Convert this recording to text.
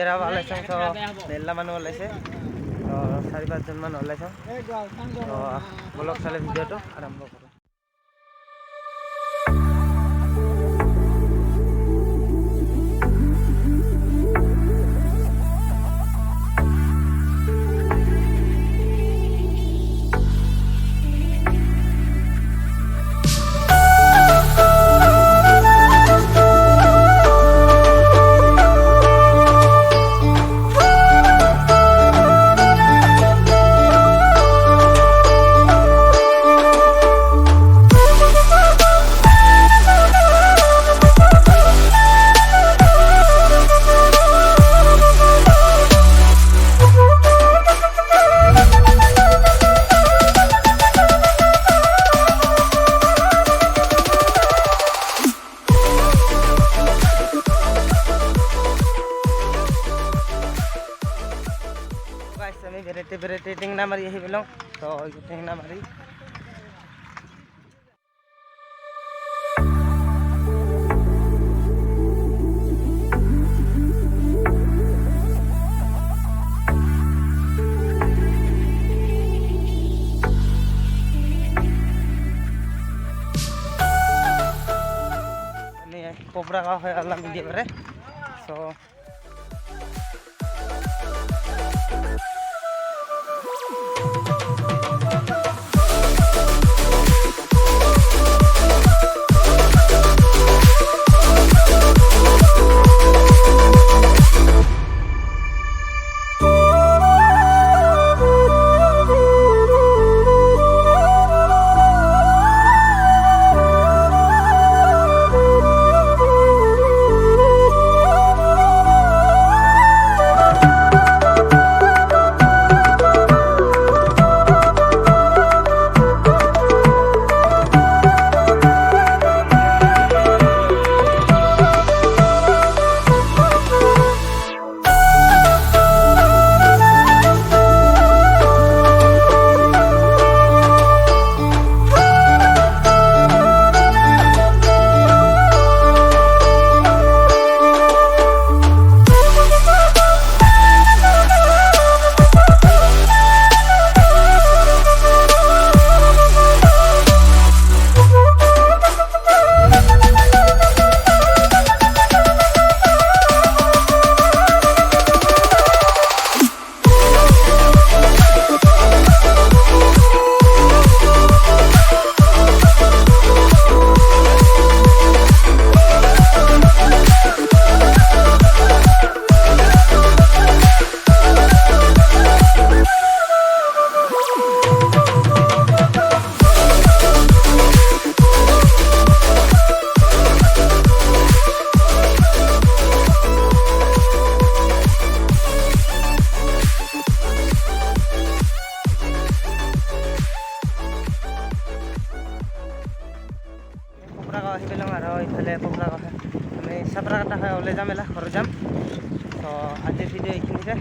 বেৰাব ওলাইছোঁ তো মেলা মানুহ ওলাইছে তো 4-5জন মান ওলাইছোঁ তো ব্লগ চালে ভিডিঅ'টো আৰম্ভ কৰোঁ আমি বেৰেটে টেংনা মাৰি আহি পেলাওঁ তো টেংনা মাৰি আমি কোবৰাগাঁও হৈ আলাম দিয়ে পাৰে তো আহি পেলাম আৰু এইফালে আমি চাপৰা কাটা হৈ ওলাই যাম ঘৰত যাম তো আজিৰ ভিডিঅ' এইখিনিতে